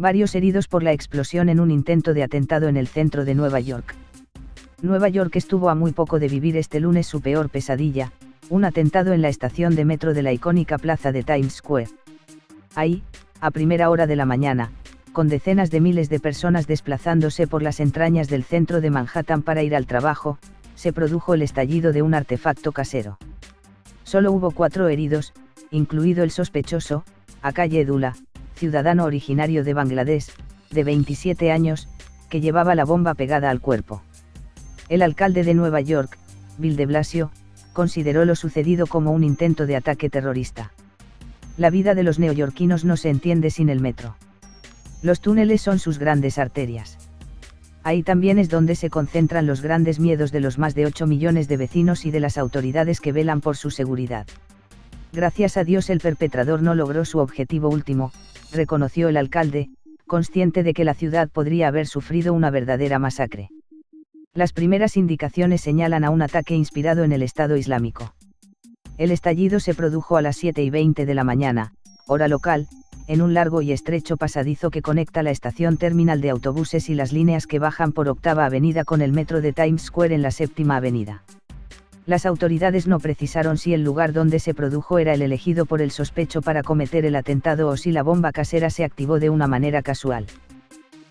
Varios heridos por la explosión en un intento de atentado en el centro de Nueva York. Nueva York estuvo a muy poco de vivir este lunes su peor pesadilla, un atentado en la estación de metro de la icónica plaza de Times Square. Ahí, a primera hora de la mañana, con decenas de miles de personas desplazándose por las entrañas del centro de Manhattan para ir al trabajo, se produjo el estallido de un artefacto casero. Solo hubo 4 heridos, incluido el sospechoso, Akay Edullah, ciudadano originario de Bangladesh, de 27 años, que llevaba la bomba pegada al cuerpo. El alcalde de Nueva York, Bill de Blasio, consideró lo sucedido como un intento de ataque terrorista. La vida de los neoyorquinos no se entiende sin el metro. Los túneles son sus grandes arterias. Ahí también es donde se concentran los grandes miedos de los más de 8 millones de vecinos y de las autoridades que velan por su seguridad. Gracias a Dios el perpetrador no logró su objetivo último, reconoció el alcalde, consciente de que la ciudad podría haber sufrido una verdadera masacre. Las primeras indicaciones señalan a un ataque inspirado en el Estado Islámico. El estallido se produjo a las 7:20 de la mañana, hora local, en un largo y estrecho pasadizo que conecta la estación terminal de autobuses y las líneas que bajan por Octava Avenida con el metro de Times Square en la Séptima Avenida. Las autoridades no precisaron si el lugar donde se produjo era el elegido por el sospecho para cometer el atentado o si la bomba casera se activó de una manera casual.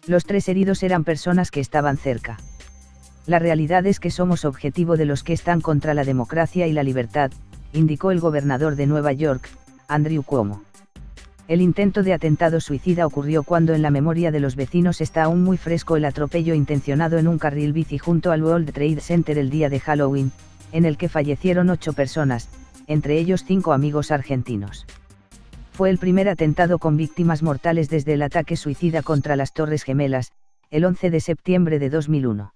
Los 3 heridos eran personas que estaban cerca. La realidad es que somos objetivo de los que están contra la democracia y la libertad, indicó el gobernador de Nueva York, Andrew Cuomo. El intento de atentado suicida ocurrió cuando en la memoria de los vecinos está aún muy fresco el atropello intencionado en un carril bici junto al World Trade Center el día de Halloween, en el que fallecieron 8 personas, entre ellos 5 amigos argentinos. Fue el primer atentado con víctimas mortales desde el ataque suicida contra las Torres Gemelas, el 11 de septiembre de 2001.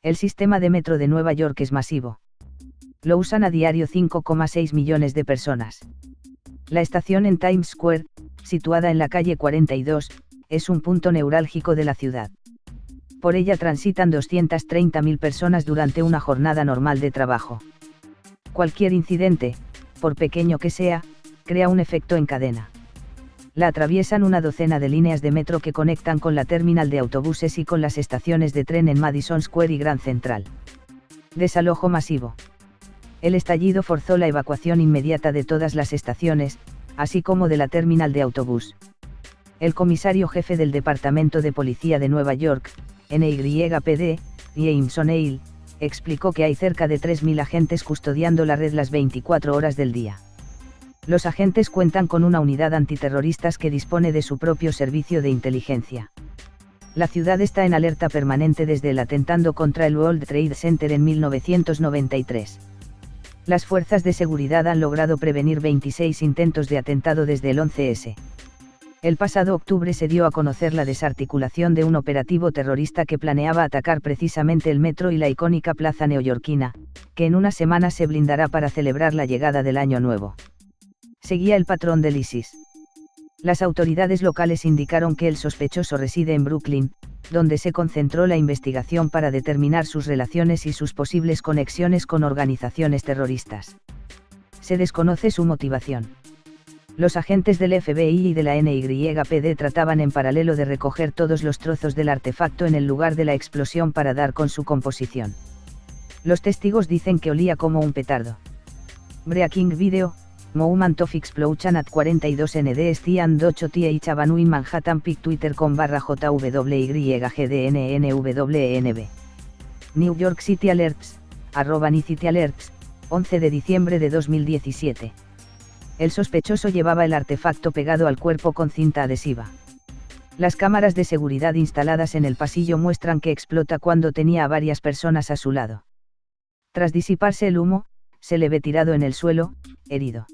El sistema de metro de Nueva York es masivo. Lo usan a diario 5,6 millones de personas. La estación en Times Square, situada en la calle 42, es un punto neurálgico de la ciudad. Por ella transitan 230.000 personas durante una jornada normal de trabajo. Cualquier incidente, por pequeño que sea, crea un efecto en cadena. La atraviesan una docena de líneas de metro que conectan con la terminal de autobuses y con las estaciones de tren en Madison Square y Grand Central. Desalojo masivo. El estallido forzó la evacuación inmediata de todas las estaciones, así como de la terminal de autobús. El comisario jefe del Departamento de Policía de Nueva York, NYPD, James O'Neill, explicó que hay cerca de 3.000 agentes custodiando la red las 24 horas del día. Los agentes cuentan con una unidad antiterroristas que dispone de su propio servicio de inteligencia. La ciudad está en alerta permanente desde el atentado contra el World Trade Center en 1993. Las fuerzas de seguridad han logrado prevenir 26 intentos de atentado desde el 11S. El pasado octubre se dio a conocer la desarticulación de un operativo terrorista que planeaba atacar precisamente el metro y la icónica plaza neoyorquina, que en una semana se blindará para celebrar la llegada del Año Nuevo. Seguía el patrón del ISIS. Las autoridades locales indicaron que el sospechoso reside en Brooklyn, donde se concentró la investigación para determinar sus relaciones y sus posibles conexiones con organizaciones terroristas. Se desconoce su motivación. Los agentes del FBI y de la NYPD trataban en paralelo de recoger todos los trozos del artefacto en el lugar de la explosión para dar con su composición. Los testigos dicen que olía como un petardo. Breaking Video, Moment of Explosion at 42 NDST and 8 TH Avenue in Manhattan Pic Twitter.com/JWYGDNNWNB. New York City Alerts, @NYCityAlerts, 11 de diciembre de 2017. El sospechoso llevaba el artefacto pegado al cuerpo con cinta adhesiva. Las cámaras de seguridad instaladas en el pasillo muestran que explota cuando tenía a varias personas a su lado. Tras disiparse el humo, se le ve tirado en el suelo, herido.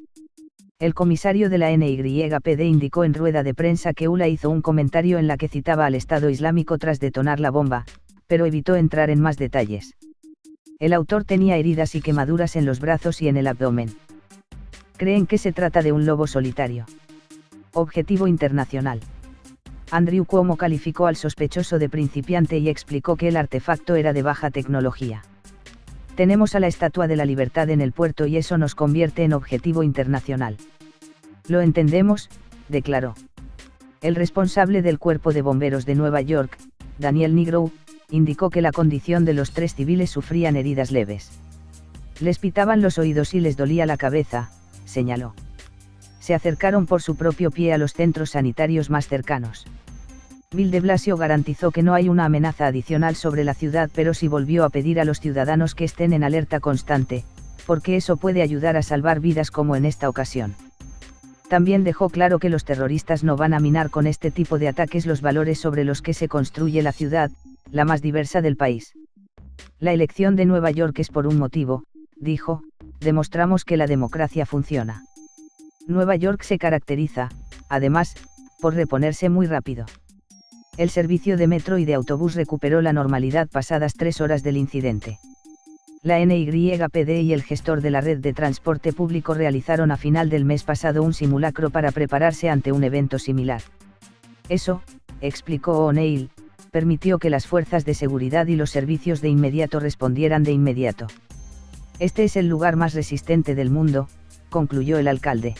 El comisario de la NYPD indicó en rueda de prensa que Ula hizo un comentario en la que citaba al Estado Islámico tras detonar la bomba, pero evitó entrar en más detalles. El autor tenía heridas y quemaduras en los brazos y en el abdomen. Creen que se trata de un lobo solitario. Objetivo internacional. Andrew Cuomo calificó al sospechoso de principiante y explicó que el artefacto era de baja tecnología. Tenemos a la Estatua de la Libertad en el puerto y eso nos convierte en objetivo internacional. Lo entendemos, declaró. El responsable del Cuerpo de Bomberos de Nueva York, Daniel Nigrow, indicó que la condición de los 3 civiles sufrían heridas leves. Les pitaban los oídos y les dolía la cabeza, señaló. Se acercaron por su propio pie a los centros sanitarios más cercanos. Bill de Blasio garantizó que no hay una amenaza adicional sobre la ciudad, pero sí volvió a pedir a los ciudadanos que estén en alerta constante, porque eso puede ayudar a salvar vidas como en esta ocasión. También dejó claro que los terroristas no van a minar con este tipo de ataques los valores sobre los que se construye la ciudad, la más diversa del país. La elección de Nueva York es por un motivo, dijo, demostramos que la democracia funciona. Nueva York se caracteriza, además, por reponerse muy rápido. El servicio de metro y de autobús recuperó la normalidad pasadas 3 horas del incidente. La NYPD y el gestor de la red de transporte público realizaron a final del mes pasado un simulacro para prepararse ante un evento similar. Eso, explicó O'Neill, permitió que las fuerzas de seguridad y los servicios de inmediato respondieran de inmediato. Este es el lugar más resistente del mundo, concluyó el alcalde.